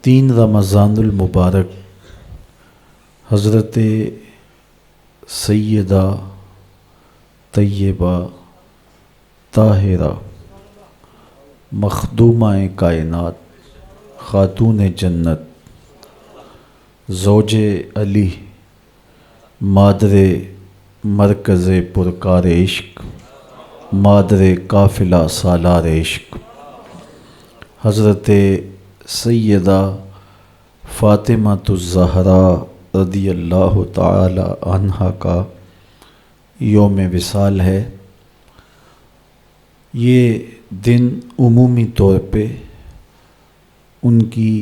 3 رمضان المبارک حضرت سیدہ طیبہ طاہرہ مخدومہ کائنات خاتون جنت زوج علی مادر مرکز پرکار عشق مادر قافلہ سالار عشق حضرت سیدہ فاطمۃ الزہراء رضی اللہ تعالی عنہا کا یوم وصال ہے۔ یہ دن عمومی طور پہ ان کی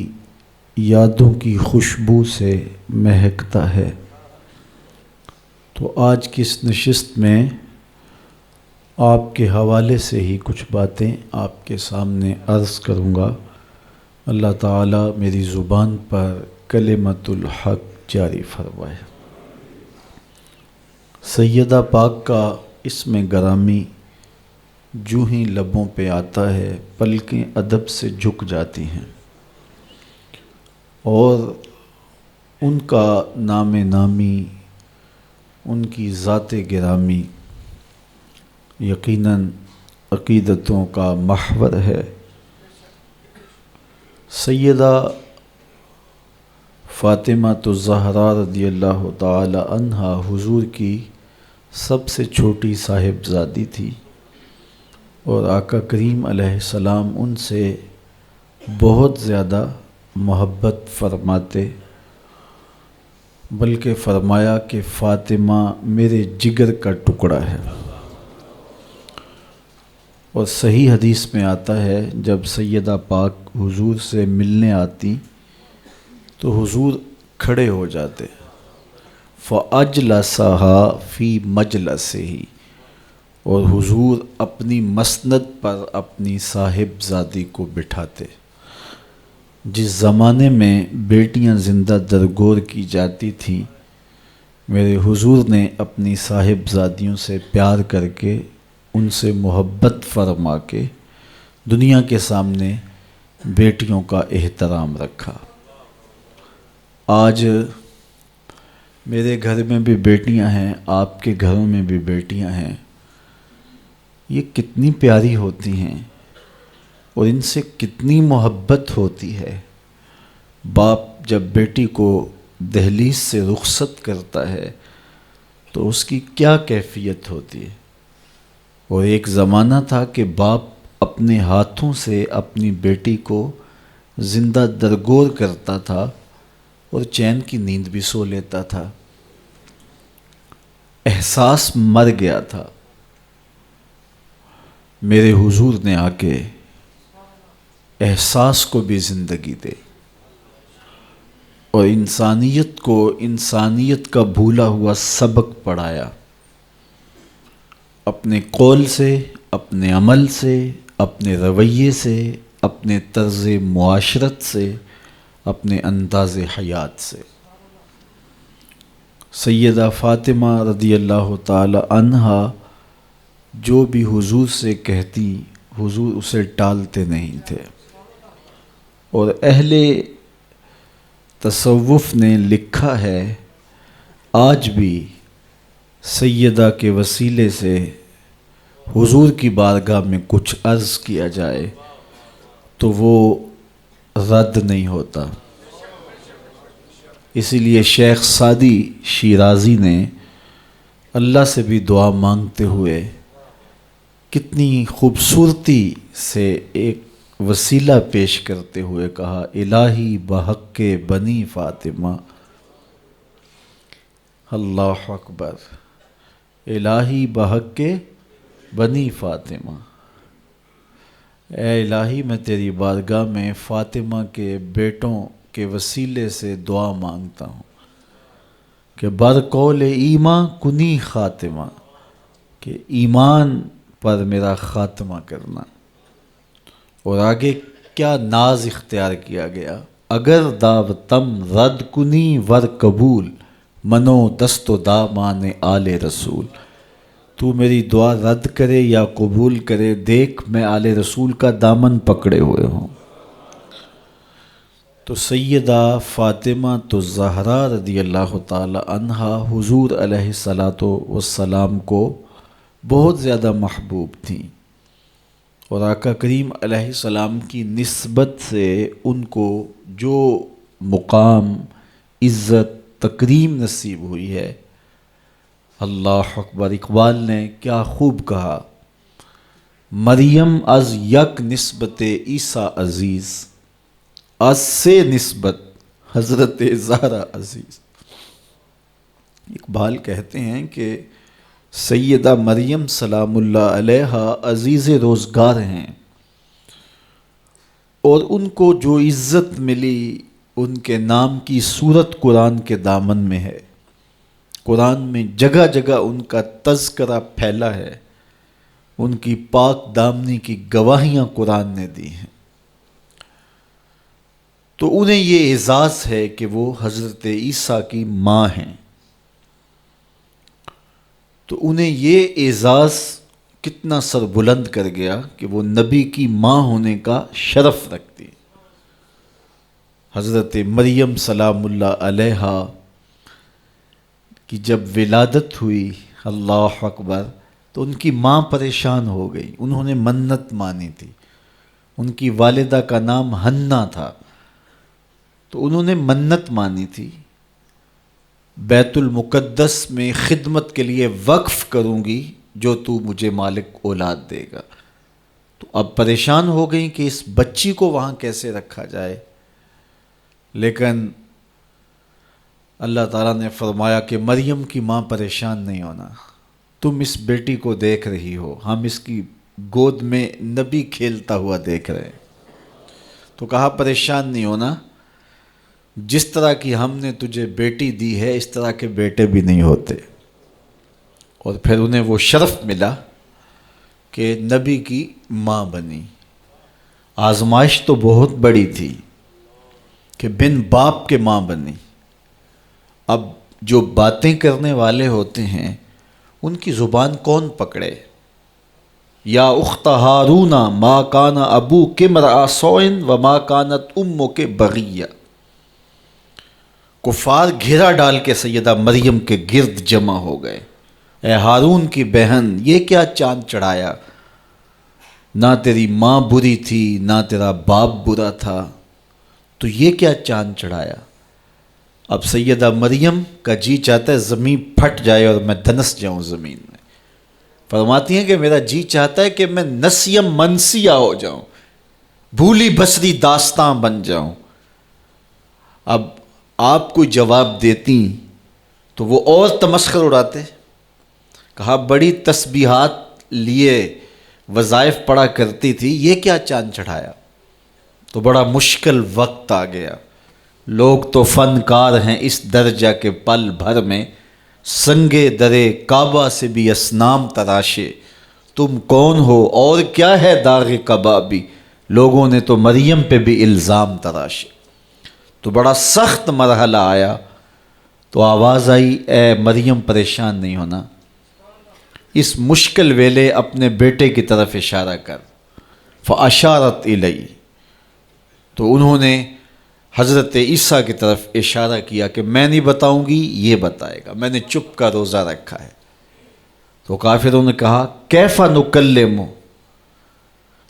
یادوں کی خوشبو سے مہکتا ہے، تو آج کی اس نشست میں آپ کے حوالے سے ہی کچھ باتیں آپ کے سامنے عرض کروں گا۔ اللہ تعالیٰ میری زبان پر کلمۃ الحق جاری فرمائے۔ سیدہ پاک کا اسم گرامی جو ہی لبوں پہ آتا ہے پلکیں ادب سے جھک جاتی ہیں، اور ان کا نام نامی، ان کی ذات گرامی یقیناً عقیدتوں کا محور ہے۔ سیدہ فاطمۃ الزہراء رضی اللہ تعالی عنہا حضور کی سب سے چھوٹی صاحبزادی تھی، اور آقا کریم علیہ السلام ان سے بہت زیادہ محبت فرماتے، بلکہ فرمایا کہ فاطمہ میرے جگر کا ٹکڑا ہے۔ اور صحیح حدیث میں آتا ہے جب سیدہ پاک حضور سے ملنے آتی تو حضور کھڑے ہو جاتے، فَأَجْلَسَهَا فِي مَجْلَسِهِ، اور حضور اپنی مسند پر اپنی صاحبزادی کو بٹھاتے۔ جس زمانے میں بیٹیاں زندہ درگور کی جاتی تھیں، میرے حضور نے اپنی صاحبزادیوں سے پیار کر کے، ان سے محبت فرما کے دنیا کے سامنے بیٹیوں کا احترام رکھا۔ آج میرے گھر میں بھی بیٹیاں ہیں، آپ کے گھروں میں بھی بیٹیاں ہیں، یہ کتنی پیاری ہوتی ہیں اور ان سے کتنی محبت ہوتی ہے۔ باپ جب بیٹی کو دہلیز سے رخصت کرتا ہے تو اس کی کیا کیفیت ہوتی ہے۔ اور ایک زمانہ تھا کہ باپ اپنے ہاتھوں سے اپنی بیٹی کو زندہ درگور کرتا تھا اور چین کی نیند بھی سو لیتا تھا۔ احساس مر گیا تھا۔ میرے حضور نے آ کے احساس کو بھی زندگی دے اور انسانیت کو انسانیت کا بھولا ہوا سبق پڑھایا، اپنے قول سے، اپنے عمل سے، اپنے رویے سے، اپنے طرز معاشرت سے، اپنے انداز حیات سے۔ سیدہ فاطمہ رضی اللہ تعالی عنہا جو بھی حضور سے کہتی، حضور اسے ٹالتے نہیں تھے۔ اور اہل تصوف نے لکھا ہے، آج بھی سیدہ کے وسیلے سے حضور کی بارگاہ میں کچھ عرض کیا جائے تو وہ رد نہیں ہوتا۔ اسی لیے شیخ سعدی شیرازی نے اللہ سے بھی دعا مانگتے ہوئے کتنی خوبصورتی سے ایک وسیلہ پیش کرتے ہوئے کہا، الہی بحق بنی فاطمہ، اللہ اکبر، الہی بحق بنی فاطمہ، اے الہی میں تیری بارگاہ میں فاطمہ کے بیٹوں کے وسیلے سے دعا مانگتا ہوں کہ برقول ایمان کنی خاتمہ، کہ ایمان پر میرا خاتمہ کرنا۔ اور آگے کیا ناز اختیار کیا گیا، اگر دعوتم رد کنی ور قبول، منو دست و دامان آل رسول، تو میری دعا رد کرے یا قبول کرے، دیکھ میں آل رسول کا دامن پکڑے ہوئے ہوں۔ تو سیدہ فاطمہ تو زہرا رضی اللہ تعالی عنہا حضور علیہ الصلاۃ والسلام کو بہت زیادہ محبوب تھیں، اور آقا کریم علیہ السلام کی نسبت سے ان کو جو مقام، عزت، تکریم نصیب ہوئی ہے، اللہ اکبر۔ اقبال نے کیا خوب کہا، مریم از یک نسبت عیسیٰ عزیز، از سے نسبت حضرت زہرا عزیز۔ اقبال کہتے ہیں کہ سیدہ مریم سلام اللہ علیہا عزیز روزگار ہیں، اور ان کو جو عزت ملی ان کے نام کی صورت قرآن کے دامن میں ہے۔ قرآن میں جگہ جگہ ان کا تذکرہ پھیلا ہے، ان کی پاک دامنی کی گواہیاں قرآن نے دی ہیں۔ تو انہیں یہ اعزاز ہے کہ وہ حضرت عیسیٰ کی ماں ہیں، تو انہیں یہ اعزاز کتنا سر بلند کر گیا کہ وہ نبی کی ماں ہونے کا شرف رکھتی۔ حضرت مریم سلام اللہ علیہا کی جب ولادت ہوئی، اللہ اکبر، تو ان کی ماں پریشان ہو گئی۔ انہوں نے منت مانی تھی، ان کی والدہ کا نام حنا تھا، تو انہوں نے منت مانی تھی، بیت المقدس میں خدمت کے لیے وقف کروں گی جو تو مجھے مالک اولاد دے گا۔ تو اب پریشان ہو گئیں کہ اس بچی کو وہاں کیسے رکھا جائے، لیکن اللہ تعالیٰ نے فرمایا کہ مریم کی ماں پریشان نہیں ہونا، تم اس بیٹی کو دیکھ رہی ہو، ہم اس کی گود میں نبی کھیلتا ہوا دیکھ رہے ہیں۔ تو کہا پریشان نہیں ہونا، جس طرح کی ہم نے تجھے بیٹی دی ہے اس طرح کے بیٹے بھی نہیں ہوتے۔ اور پھر انہیں وہ شرف ملا کہ نبی کی ماں بنی۔ آزمائش تو بہت بڑی تھی کہ بن باپ کے ماں بنی۔ اب جو باتیں کرنے والے ہوتے ہیں ان کی زبان کون پکڑے؟ یا اخت ہارون ما کان ابوک امرأ سوء وما کانت امک بغیہ۔ کفار گھیرا ڈال کے سیدہ مریم کے گرد جمع ہو گئے، اے ہارون کی بہن، یہ کیا چاند چڑھایا؟ نہ تیری ماں بری تھی نہ تیرا باپ برا تھا، تو یہ کیا چاند چڑھایا؟ اب سیدہ مریم کا جی چاہتا ہے زمین پھٹ جائے اور میں دھنس جاؤں زمین میں۔ فرماتی ہیں کہ میرا جی چاہتا ہے کہ میں نسیم منسیہ ہو جاؤں، بھولی بسری داستاں بن جاؤں۔ اب آپ کو جواب دیتی تو وہ اور تمسخر اڑاتے۔ کہا بڑی تسبیحات لیے وظائف پڑھا کرتی تھی، یہ کیا چاند چڑھایا؟ تو بڑا مشکل وقت آ گیا۔ لوگ تو فنکار ہیں اس درجہ کے پل بھر میں، سنگے درے کعبہ سے بھی اصنام تراشے، تم کون ہو اور کیا ہے داغ کبابی؟ لوگوں نے تو مریم پہ بھی الزام تراشے۔ تو بڑا سخت مرحلہ آیا، تو آواز آئی اے مریم پریشان نہیں ہونا، اس مشکل ویلے اپنے بیٹے کی طرف اشارہ کر۔ فاشارت الی، تو انہوں نے حضرت عیسیٰ کی طرف اشارہ کیا کہ میں نہیں بتاؤں گی، یہ بتائے گا، میں نے چپ کا روزہ رکھا ہے۔ تو کافروں نے کہا کیف نکلم،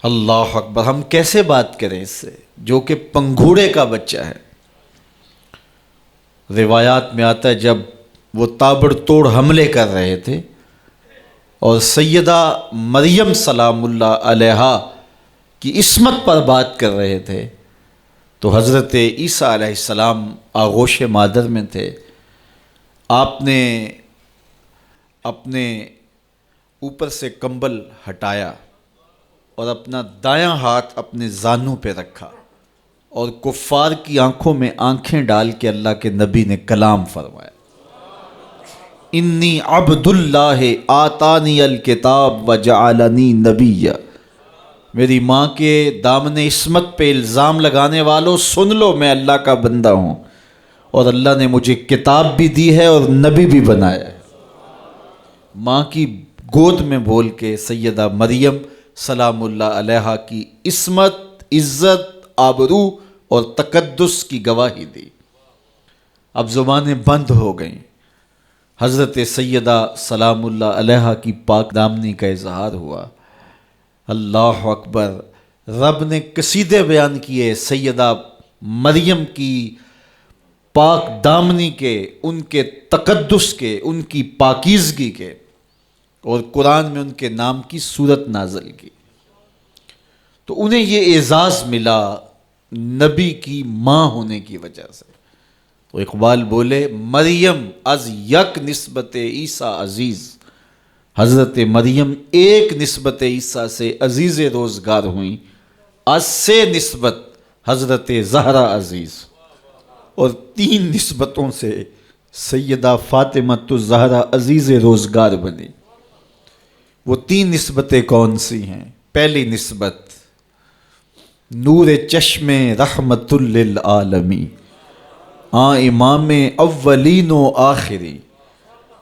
اللہ اکبر، ہم کیسے بات کریں اس سے جو کہ پنگھوڑے کا بچہ ہے۔ روایات میں آتا ہے جب وہ تابڑ توڑ حملے کر رہے تھے اور سیدہ مریم سلام اللہ علیہا کی عصمت پر بات کر رہے تھے، تو حضرت عیسیٰ علیہ السلام آغوش مادر میں تھے۔ آپ نے اپنے اوپر سے کمبل ہٹایا اور اپنا دایاں ہاتھ اپنے زانوں پہ رکھا اور کفار کی آنکھوں میں آنکھیں ڈال کے اللہ کے نبی نے کلام فرمایا، انی عبد اللہ آتانی الکتاب وجعلنی نبیّ۔ میری ماں کے دامن عصمت پہ الزام لگانے والوں سن لو، میں اللہ کا بندہ ہوں اور اللہ نے مجھے کتاب بھی دی ہے اور نبی بھی بنایا ہے۔ ماں کی گود میں بول کے سیدہ مریم سلام اللہ علیہا کی عصمت، عزت، آبرو اور تقدس کی گواہی دی۔ اب زبانیں بند ہو گئیں، حضرت سیدہ سلام اللہ علیہا کی پاک دامنی کا اظہار ہوا۔ اللہ اکبر، رب نے قصیدے بیان کیے سیدہ مریم کی پاک دامنی کے، ان کے تقدس کے، ان کی پاکیزگی کے، اور قرآن میں ان کے نام کی سورت نازل کی۔ تو انہیں یہ اعزاز ملا نبی کی ماں ہونے کی وجہ سے۔ تو اقبال بولے مریم از یک نسبت عیسیٰ عزیز، حضرت مریم ایک نسبت عیسیٰ سے عزیز روزگار ہوئیں، از سے نسبت حضرت زہرا عزیز، اور 3 نسبتوں سے سیدہ فاطمہ الزہرا عزیز روزگار بنی۔ وہ 3 نسبتیں کون سی ہیں؟ پہلی نسبت نور چشم رحمت للعالمین، امام اولین و آخری،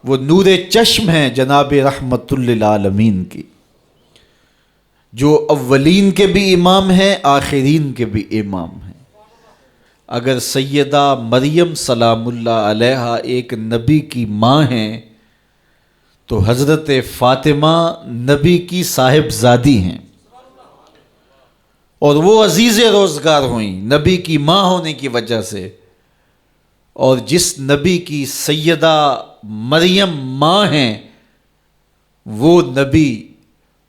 وہ نور چشم ہیں جناب رحمت للعالمین کی، جو اولین کے بھی امام ہیں، آخرین کے بھی امام ہیں۔ اگر سیدہ مریم سلام اللہ علیہا ایک نبی کی ماں ہیں تو حضرت فاطمہ نبی کی صاحبزادی ہیں، اور وہ عزیز روزگار ہوئیں نبی کی ماں ہونے کی وجہ سے۔ اور جس نبی کی سیدہ مریم ماں ہیں، وہ نبی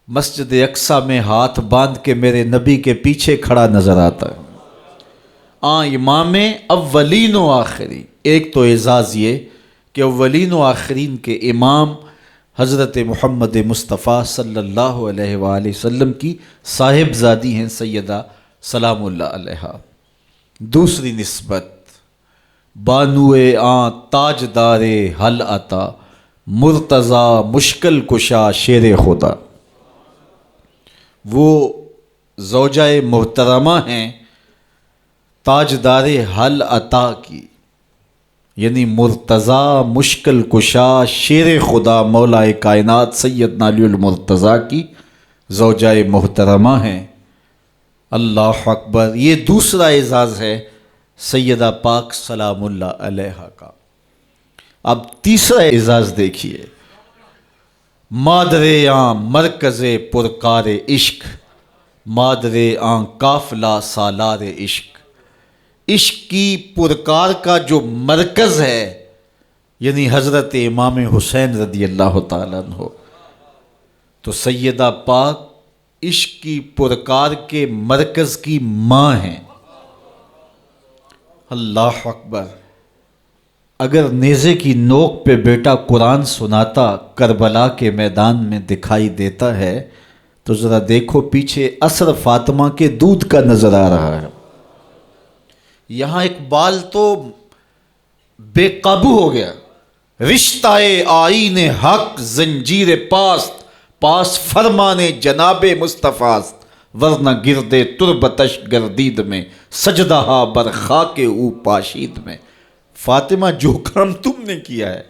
مسجد اقصیٰ میں ہاتھ باندھ کے میرے نبی کے پیچھے کھڑا نظر آتا ہے۔ امام اولین و آخری، ایک تو اعزاز یہ کہ اولین و آخرین کے امام حضرت محمد مصطفیٰ صلی اللہ علیہ وآلہ وسلم کی صاحبزادی ہیں سیدہ سلام اللہ علیہا۔ دوسری نسبت بانوئے تاجدار حل عطا، مرتضی مشکل کشا شیر خدا، وہ زوجہ محترمہ ہیں تاجدار حل عطا کی، یعنی مرتضی مشکل کشا شیر خدا مولا کائنات سیدنا علی المرتضیٰ کی زوجہ محترمہ ہیں۔ اللہ اکبر، یہ دوسرا اعزاز ہے سیدہ پاک سلام اللہ علیہا کا۔ اب تیسرا اعزاز دیکھیے، مادر مرکز پرکار عشق، مادر قافلہ سالار عشق، عشق کی پرکار کا جو مرکز ہے، یعنی حضرت امام حسین رضی اللہ تعالیٰ عنہ، تو سیدہ پاک عشق کی پرکار کے مرکز کی ماں ہیں۔ اللہ اکبر، اگر نیزے کی نوک پہ بیٹا قرآن سناتا کربلا کے میدان میں دکھائی دیتا ہے تو ذرا دیکھو پیچھے اثر فاطمہ کے دودھ کا نظر آ رہا ہے۔ یہاں اقبال تو بے قابو ہو گیا، رشتہ آئین حق زنجیر پاس فرمانے جناب مصطفیٰ، ورنہ گردے تربتش گردید میں سجدہ بر خاک او پاشید میں۔ فاطمہ، جو کام تم نے کیا ہے،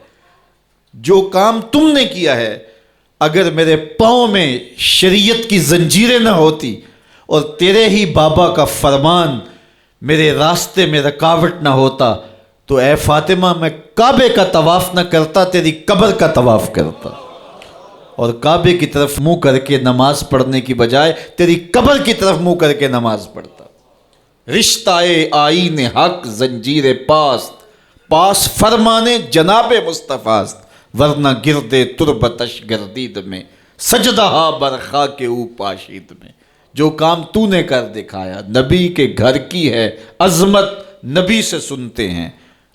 جو کام تم نے کیا ہے، اگر میرے پاؤں میں شریعت کی زنجیریں نہ ہوتی اور تیرے ہی بابا کا فرمان میرے راستے میں رکاوٹ نہ ہوتا تو اے فاطمہ میں کعبے کا طواف نہ کرتا، تیری قبر کا طواف کرتا، اور کعبے کی طرف منہ کر کے نماز پڑھنے کی بجائے تیری قبر کی طرف منہ کر کے نماز پڑھتا۔ رشتہ آئین حق زنجیر پاس فرمانے جناب مصطفیٰ، ورنہ گردے تربتش گردید میں سجدہ بر خاک او پاشید میں۔ جو کام تو نے کر دکھایا، نبی کے گھر کی ہے عظمت، نبی سے سنتے ہیں،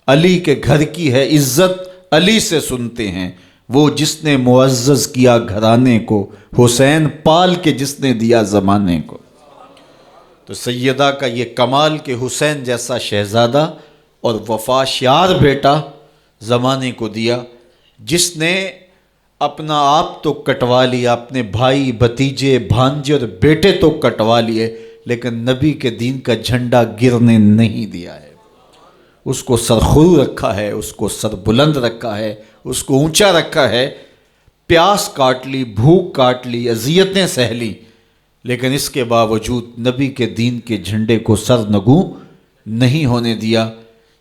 علی کے گھر کی ہے عزت، علی سے سنتے ہیں۔ وہ جس نے معزز کیا گھرانے کو، حسین پال کے جس نے دیا زمانے کو۔ تو سیدہ کا یہ کمال کہ حسین جیسا شہزادہ اور وفا شیار بیٹا زمانے کو دیا، جس نے اپنا آپ تو کٹوا لیا، اپنے بھائی بھتیجے بھانجے اور بیٹے تو کٹوا لیے، لیکن نبی کے دین کا جھنڈا گرنے نہیں دیا ہے۔ اس کو سرخرو رکھا ہے، اس کو سر بلند رکھا ہے، اس کو اونچا رکھا ہے۔ پیاس کاٹ لی، بھوک کاٹ لی، اذیتیں سہ لی، لیکن اس کے باوجود نبی کے دین کے جھنڈے کو سر نگوں نہیں ہونے دیا۔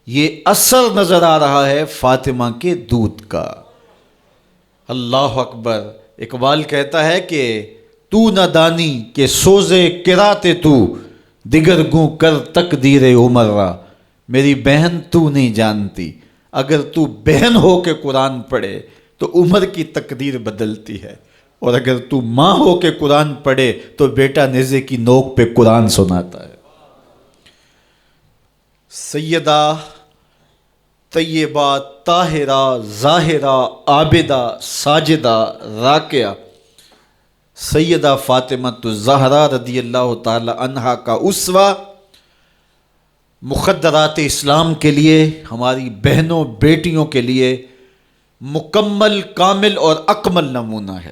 یہ اثر نظر آ رہا ہے فاطمہ کے دودھ کا۔ اللہ اکبر۔ اقبال کہتا ہے کہ تو نہ دانی کہ سوزے قرات تو، دیگر گوں کر تقدیر عمر را۔ میری بہن تو نہیں جانتی، اگر تو بہن ہو کے قرآن پڑھے تو عمر کی تقدیر بدلتی ہے، اور اگر تو ماں ہو کے قرآن پڑھے تو بیٹا نیزے کی نوک پہ قرآن سناتا ہے۔ سیدہ طیبہ طاہرہ ظاہرہ عابدہ ساجدہ راکعہ سیدہ فاطمہ الزہرا رضی اللہ تعالی عنہا کا اسوہ، مخدرات اسلام کے لیے، ہماری بہنوں بیٹیوں کے لیے مکمل کامل اور اکمل نمونہ ہے۔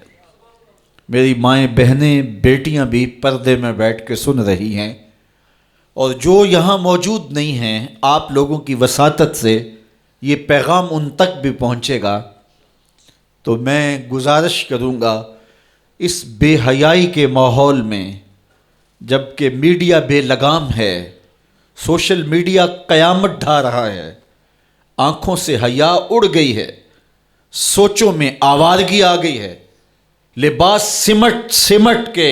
میری مائیں بہنیں بیٹیاں بھی پردے میں بیٹھ کے سن رہی ہیں، اور جو یہاں موجود نہیں ہیں، آپ لوگوں کی وساطت سے یہ پیغام ان تک بھی پہنچے گا، تو میں گزارش کروں گا اس بے حیائی کے ماحول میں، جب کہ میڈیا بے لگام ہے، سوشل میڈیا قیامت ڈھا رہا ہے، آنکھوں سے حیا اڑ گئی ہے، سوچوں میں آوارگی آ گئی ہے، لباس سمٹ سمٹ کے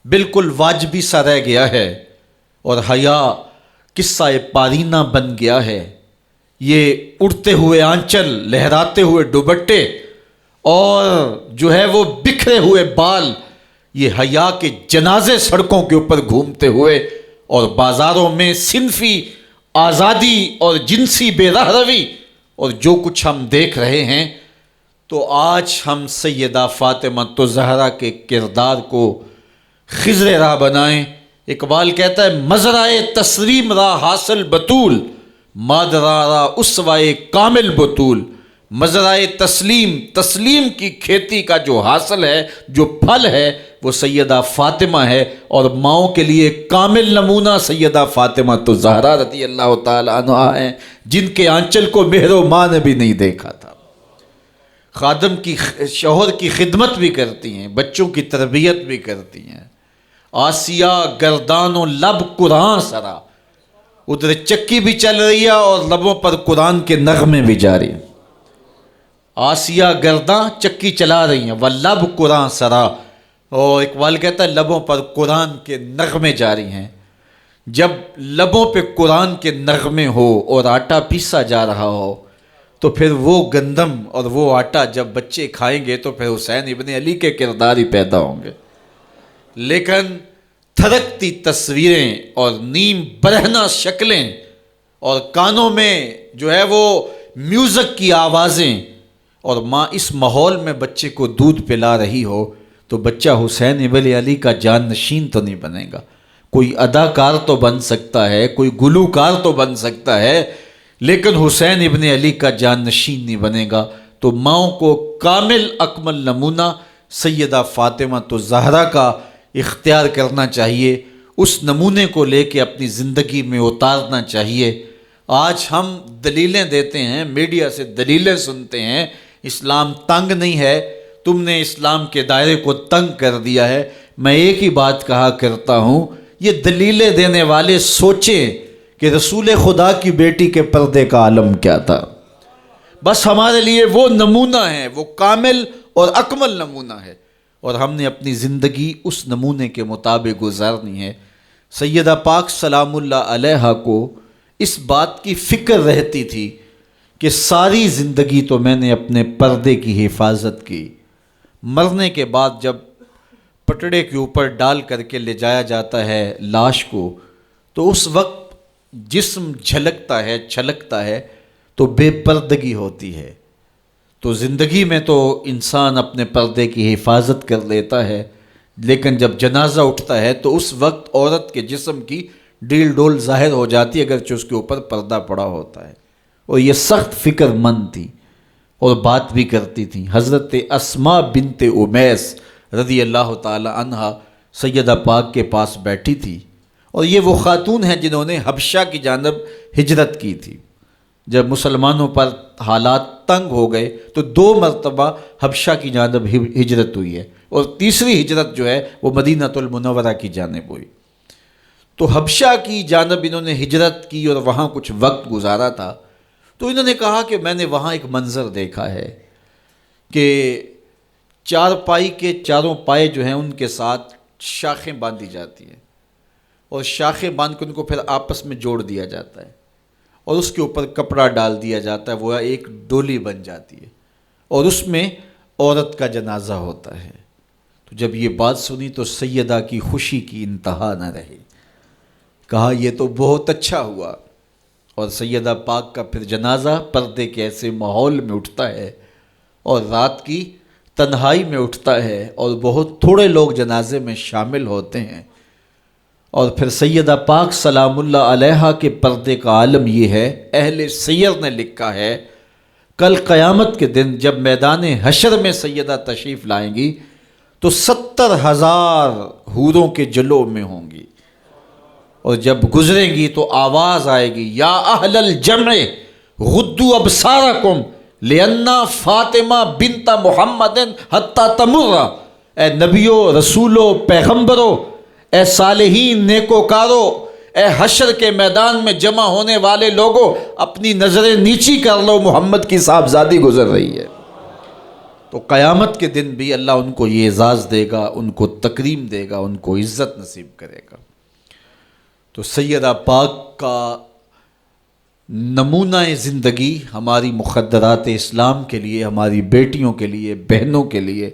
بالکل واجبی سا رہ گیا ہے، اور حیا قصہ پارینہ بن گیا ہے۔ یہ اڑتے ہوئے آنچل، لہراتے ہوئے دوپٹے، اور جو ہے وہ بکھرے ہوئے بال، یہ حیا کے جنازے سڑکوں کے اوپر گھومتے ہوئے، اور بازاروں میں صنفی آزادی اور جنسی بے رہروی اور جو کچھ ہم دیکھ رہے ہیں، تو آج ہم سیدہ فاطمہ الزہرا کے کردار کو خضر راہ بنائیں۔ اقبال کہتا ہے مزرائے تسلیم را حاصل بطول، مادرا را اسوائے کامل بطول۔ مزرائے تسلیم، تسلیم کی کھیتی کا جو حاصل ہے، جو پھل ہے، وہ سیدہ فاطمہ ہے، اور ماؤں کے لیے کامل نمونہ سیدہ فاطمہ الزہرا رضی اللہ تعالی عنہا ہیں، جن کے آنچل کو مہر و ماں نے بھی نہیں دیکھا تھا۔ خادم کی، شوہر کی خدمت بھی کرتی ہیں، بچوں کی تربیت بھی کرتی ہیں۔ آسیہ گردان و لب قرآن سرا، ادھر چکی بھی چل رہی ہے اور لبوں پر قرآن کے نغمے بھی جاری ہیں۔ آسیہ گرداں چکی چلا رہی ہیں، واللب قرآن سرا، اور اقبال کہتا ہے لبوں پر قرآن کے نغمے جاری ہیں۔ جب لبوں پہ قرآن کے نغمے ہو اور آٹا پیسا جا رہا ہو، تو پھر وہ گندم اور وہ آٹا جب بچے کھائیں گے تو پھر حسین ابن علی کے کردار ہی پیدا ہوں گے۔ لیکن تھرکتی تصویریں اور نیم برہنہ شکلیں اور کانوں میں جو ہے وہ میوزک کی آوازیں، اور ماں اس ماحول میں بچے کو دودھ پلا رہی ہو، تو بچہ حسین ابن علی کا جان نشین تو نہیں بنے گا۔ کوئی اداکار تو بن سکتا ہے، کوئی گلوکار تو بن سکتا ہے، لیکن حسین ابن علی کا جان نشین نہیں بنے گا۔ تو ماؤں کو کامل اکمل نمونہ سیدہ فاطمہ الزہرا کا اختیار کرنا چاہیے، اس نمونے کو لے کے اپنی زندگی میں اتارنا چاہیے۔ آج ہم دلیلیں دیتے ہیں، میڈیا سے دلیلیں سنتے ہیں، اسلام تنگ نہیں ہے، تم نے اسلام کے دائرے کو تنگ کر دیا ہے۔ میں ایک ہی بات کہا کرتا ہوں، یہ دلیلیں دینے والے سوچیں کہ رسول خدا کی بیٹی کے پردے کا عالم کیا تھا۔ بس ہمارے لیے وہ نمونہ ہے، وہ کامل اور اکمل نمونہ ہے، اور ہم نے اپنی زندگی اس نمونے کے مطابق گزارنی ہے۔ سیدہ پاک سلام اللہ علیہا کو اس بات کی فکر رہتی تھی کہ ساری زندگی تو میں نے اپنے پردے کی حفاظت کی، مرنے کے بعد جب پٹڑے کے اوپر ڈال کر کے لے جایا جاتا ہے لاش کو، تو اس وقت جسم جھلکتا ہے، چھلکتا ہے، تو بے پردگی ہوتی ہے۔ تو زندگی میں تو انسان اپنے پردے کی حفاظت کر لیتا ہے، لیکن جب جنازہ اٹھتا ہے تو اس وقت عورت کے جسم کی ڈیل ڈول ظاہر ہو جاتی ہے، اگرچہ اس کے اوپر پردہ پڑا ہوتا ہے۔ اور یہ سخت فکر مند تھی اور بات بھی کرتی تھی۔ حضرت اسماء بنت امیس رضی اللہ تعالی عنہا سیدہ پاک کے پاس بیٹھی تھی، اور یہ وہ خاتون ہیں جنہوں نے حبشہ کی جانب ہجرت کی تھی۔ جب مسلمانوں پر حالات تنگ ہو گئے تو 2 مرتبہ حبشہ کی جانب ہجرت ہوئی ہے، اور تیسری ہجرت جو ہے وہ مدینہ المنورہ کی جانب ہوئی۔ تو حبشہ کی جانب انہوں نے ہجرت کی اور وہاں کچھ وقت گزارا تھا. تو انہوں نے کہا کہ میں نے وہاں ایک منظر دیکھا ہے کہ چارپائی کے چاروں پائے جو ہیں ان کے ساتھ شاخیں باندھی جاتی ہیں اور شاخیں باندھ کے ان کو پھر آپس میں جوڑ دیا جاتا ہے اور اس کے اوپر کپڑا ڈال دیا جاتا ہے، وہ ایک ڈولی بن جاتی ہے اور اس میں عورت کا جنازہ ہوتا ہے. تو جب یہ بات سنی تو سیدہ کی خوشی کی انتہا نہ رہی. کہا یہ تو بہت اچھا ہوا. اور سیدہ پاک کا پھر جنازہ پردے کے ایسے ماحول میں اٹھتا ہے اور رات کی تنہائی میں اٹھتا ہے اور بہت تھوڑے لوگ جنازے میں شامل ہوتے ہیں. اور پھر سیدہ پاک سلام اللہ علیہا کے پردے کا عالم یہ ہے، اہل سیر نے لکھا ہے کل قیامت کے دن جب میدان حشر میں سیدہ تشریف لائیں گی تو 70,000 حوروں کے جلو میں ہوں گی، اور جب گزریں گی تو آواز آئے گی یا اہل الجمع غدوا ابصارکم لأن فاطمہ بنت محمد حتی تمر. اے نبیوں، رسولوں، پیغمبروں، اے صالحین، نیکوکاروں، اے حشر کے میدان میں جمع ہونے والے لوگوں، اپنی نظریں نیچی کر لو، محمد کی صاحبزادی گزر رہی ہے. تو قیامت کے دن بھی اللہ ان کو یہ اعزاز دے گا، ان کو تکریم دے گا، ان کو عزت نصیب کرے گا. تو سیدہ پاک کا نمونہ زندگی ہماری مخدرات اسلام کے لیے، ہماری بیٹیوں کے لیے، بہنوں کے لیے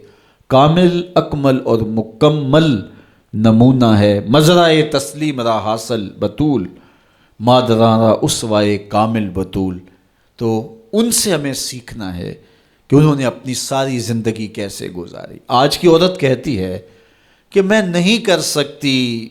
کامل، اکمل اور مکمل نمونہ ہے. مزرعہ تسلیم را حاصل بطول، مادران را اسوائے کامل بطول. تو ان سے ہمیں سیکھنا ہے کہ انہوں نے اپنی ساری زندگی کیسے گزاری. آج کی عورت کہتی ہے کہ میں نہیں کر سکتی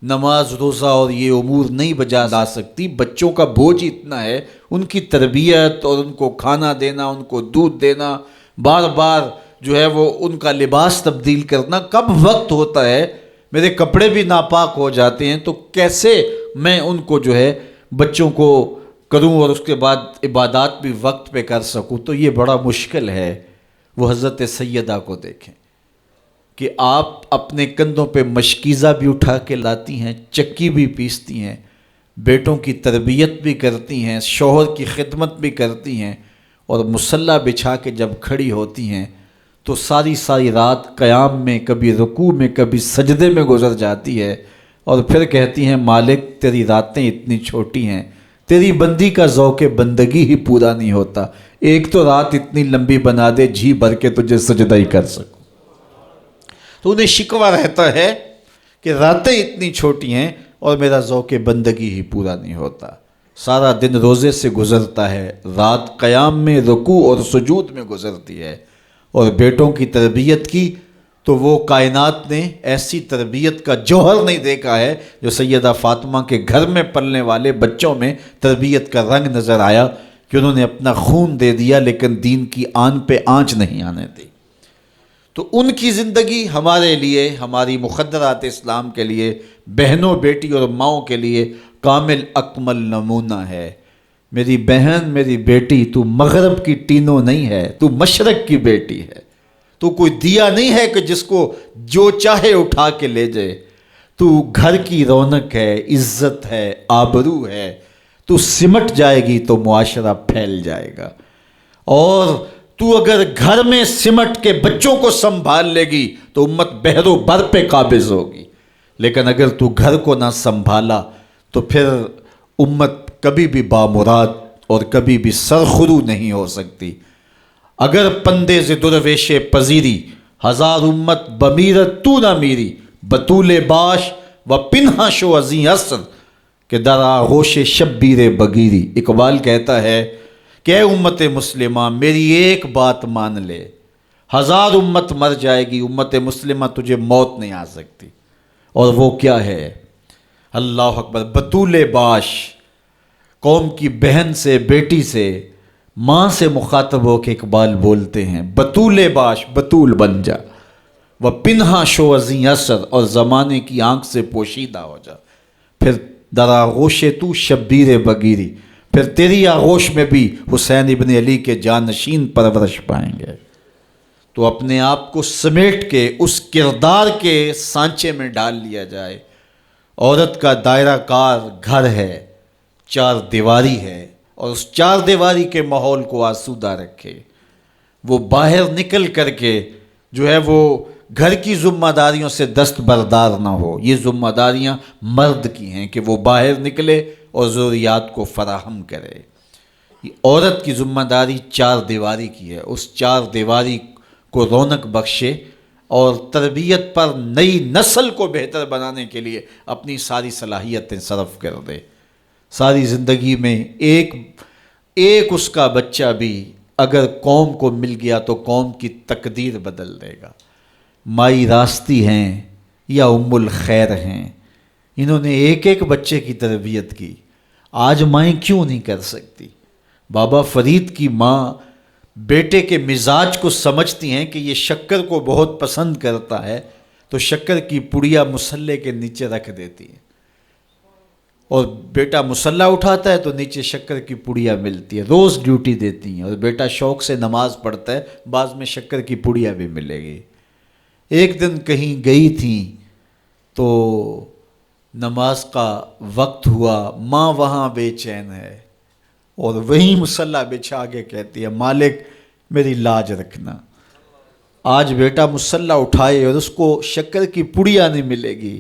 نماز، روزہ اور یہ امور نہیں بجا لا سکتی، بچوں کا بوجھ اتنا ہے، ان کی تربیت اور ان کو کھانا دینا، ان کو دودھ دینا، بار بار جو ہے وہ ان کا لباس تبدیل کرنا، کب وقت ہوتا ہے، میرے کپڑے بھی ناپاک ہو جاتے ہیں، تو کیسے میں ان کو جو ہے بچوں کو کروں اور اس کے بعد عبادات بھی وقت پہ کر سکوں. تو یہ بڑا مشکل ہے. وہ حضرت سیدہ کو دیکھیں کہ آپ اپنے کندھوں پہ مشکیزہ بھی اٹھا کے لاتی ہیں، چکی بھی پیستی ہیں، بیٹوں کی تربیت بھی کرتی ہیں، شوہر کی خدمت بھی کرتی ہیں، اور مصلی بچھا کے جب کھڑی ہوتی ہیں تو ساری ساری رات قیام میں، کبھی رکوع میں، کبھی سجدے میں گزر جاتی ہے، اور پھر کہتی ہیں مالک تیری راتیں اتنی چھوٹی ہیں، تیری بندی کا ذوق بندگی ہی پورا نہیں ہوتا، ایک تو رات اتنی لمبی بنا دے جی بھر کے تجھے سجدہ ہی کر سکوں. تو انہیں شکوہ رہتا ہے کہ راتیں اتنی چھوٹی ہیں اور میرا ذوق بندگی ہی پورا نہیں ہوتا. سارا دن روزے سے گزرتا ہے، رات قیام میں، رکوع اور سجود میں گزرتی ہے، اور بیٹوں کی تربیت کی تو وہ کائنات نے ایسی تربیت کا جوہر نہیں دیکھا ہے جو سیدہ فاطمہ کے گھر میں پلنے والے بچوں میں تربیت کا رنگ نظر آیا کہ انہوں نے اپنا خون دے دیا لیکن دین کی آن پہ آنچ نہیں آنے دی. تو ان کی زندگی ہمارے لیے، ہماری مخدرات اسلام کے لیے، بہنوں، بیٹی اور ماؤں کے لیے کامل اکمل نمونہ ہے. میری بہن، میری بیٹی، تو مغرب کی ٹینو نہیں ہے، تو مشرق کی بیٹی ہے. تو کوئی دیا نہیں ہے کہ جس کو جو چاہے اٹھا کے لے جائے. تو گھر کی رونق ہے، عزت ہے، آبرو ہے. تو سمٹ جائے گی تو معاشرہ پھیل جائے گا. اور تو اگر گھر میں سمٹ کے بچوں کو سنبھال لے گی تو امت بحر و بر پہ قابض ہوگی. لیکن اگر تو گھر کو نہ سنبھالا تو پھر امت کبھی بھی بامراد اور کبھی بھی سرخرو نہیں ہو سکتی. اگر پندے ز درویش پذیری، ہزار امت بمیرت تو نہ میری، بطول باش و پنہا شو ازیں عصر کہ در آغوش شبیر بگیری. اقبال کہتا ہے کہ اے امت مسلمہ میری ایک بات مان لے، ہزار امت مر جائے گی، امت مسلمہ تجھے موت نہیں آ سکتی. اور وہ کیا ہے؟ اللہ اکبر. بطول باش، قوم کی بہن سے، بیٹی سے، ماں سے مخاطب ہو کے اقبال بولتے ہیں بطول باش، بطول بن جا، وہ پنہا شو ازیں اثر، اور زمانے کی آنکھ سے پوشیدہ ہو جا. پھر در آغوش تو شبیر بگیری، پھر تیری آغوش میں بھی حسین ابن علی کے جانشین پرورش پائیں گے. تو اپنے آپ کو سمیٹ کے اس کردار کے سانچے میں ڈال لیا جائے عورت کا دائرہ کار گھر ہے، چار دیواری ہے، اور اس چار دیواری کے ماحول کو آسودہ رکھے، وہ باہر نکل کر کے جو ہے وہ گھر کی ذمہ داریوں سے دستبردار نہ ہو۔ یہ ذمہ داریاں مرد کی ہیں کہ وہ باہر نکلے اور ضروریات کو فراہم کرے۔ یہ عورت کی ذمہ داری چار دیواری کی ہے، اس چار دیواری کو رونق بخشے اور تربیت پر نئی نسل کو بہتر بنانے کے لیے اپنی ساری صلاحیتیں صرف کر دے۔ ساری زندگی میں ایک اس کا بچہ بھی اگر قوم کو مل گیا تو قوم کی تقدیر بدل دے گا۔ مائی راستی ہیں یا ام الخیر ہیں، انہوں نے ایک بچے کی تربیت کی، آج مائیں کیوں نہیں کر سکتی؟ بابا فرید کی ماں بیٹے کے مزاج کو سمجھتی ہیں کہ یہ شکر کو بہت پسند کرتا ہے، تو شکر کی پڑیا مصلے کے نیچے رکھ دیتی ہیں، اور بیٹا مصلہ اٹھاتا ہے تو نیچے شکر کی پڑیا ملتی ہے، روز ڈیوٹی دیتی ہیں، اور بیٹا شوق سے نماز پڑھتا ہے، بعض میں شکر کی پڑیا بھی ملے گی۔ ایک دن کہیں گئی تھیں تو نماز کا وقت ہوا، ماں وہاں بے چین ہے اور وہیں مصلی بچھا کے کہتی ہے مالک میری لاج رکھنا، آج بیٹا مصلی اٹھائے اور اس کو شکر کی پڑیا نہیں ملے گی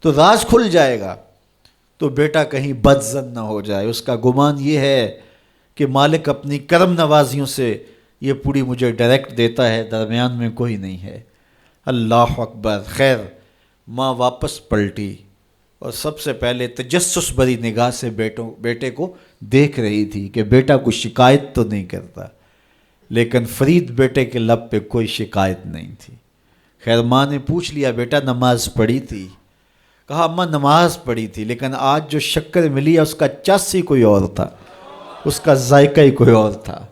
تو راز کھل جائے گا، تو بیٹا کہیں بدظن نہ ہو جائے۔ اس کا گمان یہ ہے کہ مالک اپنی کرم نوازیوں سے یہ پوڑی مجھے ڈائریکٹ دیتا ہے، درمیان میں کوئی نہیں ہے۔ اللہ اکبر۔ خیر ماں واپس پلٹی اور سب سے پہلے تجسس بھری نگاہ سے بیٹے کو دیکھ رہی تھی کہ بیٹا کوئی شکایت تو نہیں کرتا، لیکن فرید بیٹے کے لب پہ کوئی شکایت نہیں تھی۔ خیر ماں نے پوچھ لیا بیٹا نماز پڑھی تھی؟ کہا اماں نماز پڑھی تھی، لیکن آج جو شکر ملی ہے اس کا چاسی کوئی اور تھا، اس کا ذائقہ ہی کوئی اور تھا۔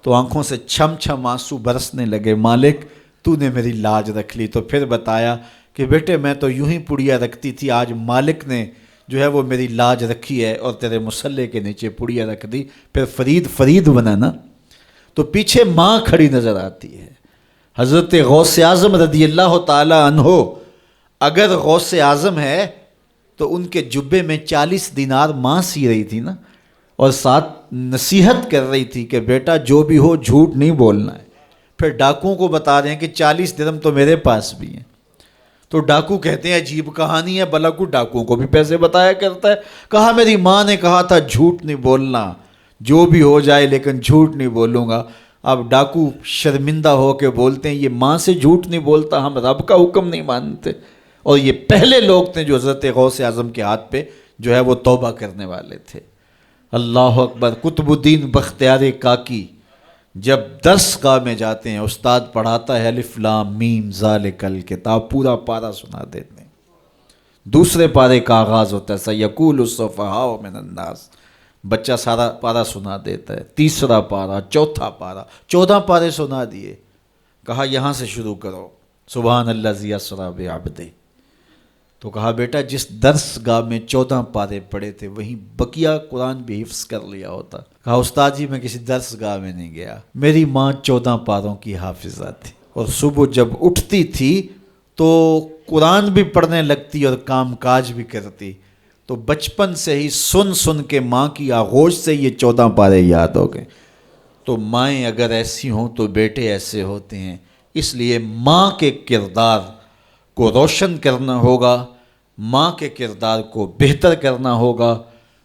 تو آنکھوں سے چھم چھم آنسو برسنے لگے، مالک تو نے میری لاج رکھ لی۔ تو پھر بتایا کہ بیٹے میں تو یوں ہی پڑیا رکھتی تھی، آج مالک نے جو ہے وہ میری لاج رکھی ہے اور تیرے مصلے کے نیچے پڑیا رکھ دی، پھر فرید بنا نا۔ تو پیچھے ماں کھڑی نظر آتی ہے، حضرت غوث اعظم رضی اللہ تعالی عنہ۔ اگر غوث اعظم ہے تو ان کے جبے میں 40 دینار ماں سی رہی تھی نا، اور ساتھ نصیحت کر رہی تھی کہ بیٹا جو بھی ہو جھوٹ نہیں بولنا ہے۔ پھر ڈاکوؤں کو بتا رہے ہیں کہ 40 درہم تو میرے پاس بھی ہیں، تو ڈاکو کہتے ہیں عجیب کہانی ہے، بھلا کو ڈاکوؤں کو بھی پیسے بتایا کرتا ہے۔ کہا میری ماں نے کہا تھا جھوٹ نہیں بولنا، جو بھی ہو جائے لیکن جھوٹ نہیں بولوں گا۔ اب ڈاکو شرمندہ ہو کے بولتے ہیں یہ ماں سے جھوٹ نہیں بولتا، ہم رب کا حکم نہیں مانتے۔ اور یہ پہلے لوگ تھے جو حضرت غوث اعظم کے ہاتھ پہ جو ہے وہ توبہ کرنے والے تھے۔ اللہ اکبر۔ قطب الدین بختیار کاکی جب درس گاہ میں جاتے ہیں، استاد پڑھاتا ہے الف لام میم ذالک الکتاب، پورا پارہ سنا دیتے ہیں۔ دوسرے پارے کا آغاز ہوتا ہے سیقول السفہاء من الناس، بچہ سارا پارہ سنا دیتا ہے۔ تیسرا پارہ، چوتھا پارہ، 14 پارے سنا دیے۔ کہا یہاں سے شروع کرو، سبحان الذی اسریٰ بعبدہ۔ تو کہا بیٹا جس درس گاہ میں 14 پارے پڑھے تھے وہیں بقیہ قرآن بھی حفظ کر لیا ہوتا۔ کہا استاد جی میں کسی درس گاہ میں نہیں گیا، میری ماں 14 پاروں کی حافظہ تھی، اور صبح جب اٹھتی تھی تو قرآن بھی پڑھنے لگتی اور کام کاج بھی کرتی، تو بچپن سے ہی سن کے ماں کی آغوش سے یہ 14 پارے یاد ہو گئے۔ تو مائیں اگر ایسی ہوں تو بیٹے ایسے ہوتے ہیں، اس لیے ماں کے کردار کو روشن کرنا ہوگا، ماں کے کردار کو بہتر کرنا ہوگا،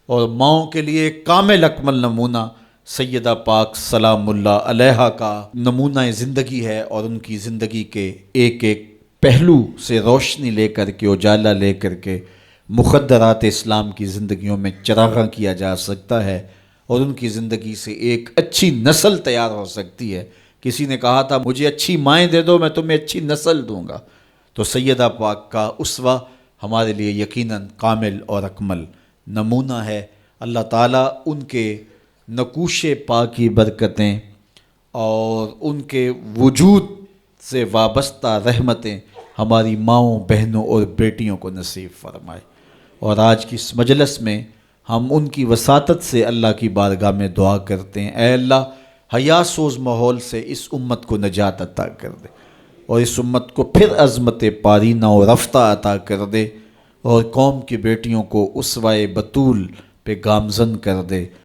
اور ماؤں کے لیے کامل اکمل نمونہ سیدہ پاک سلام اللہ علیہا کا نمونہ زندگی ہے، اور ان کی زندگی کے ایک پہلو سے روشنی لے کر کے، اجالا لے کر کے مخدرات اسلام کی زندگیوں میں چراغاں کیا جا سکتا ہے، اور ان کی زندگی سے ایک اچھی نسل تیار ہو سکتی ہے۔ کسی نے کہا تھا مجھے اچھی مائیں دے دو میں تمہیں اچھی نسل دوں گا، تو سیدہ پاک کا اسوہ ہمارے لیے یقیناً کامل اور اکمل نمونہ ہے۔ اللہ تعالیٰ ان کے نقوش پاک کی برکتیں اور ان کے وجود سے وابستہ رحمتیں ہماری ماؤں، بہنوں اور بیٹیوں کو نصیب فرمائے۔ اور آج کی اس مجلس میں ہم ان کی وساطت سے اللہ کی بارگاہ میں دعا کرتے ہیں، اے اللہ حیا سوز ماحول سے اس امت کو نجات عطا کر دے، اور اس امت کو پھر عظمت پارینہ و رفتہ عطا کر دے، اور قوم کی بیٹیوں کو اسوائے بطول پہ گامزن کر دے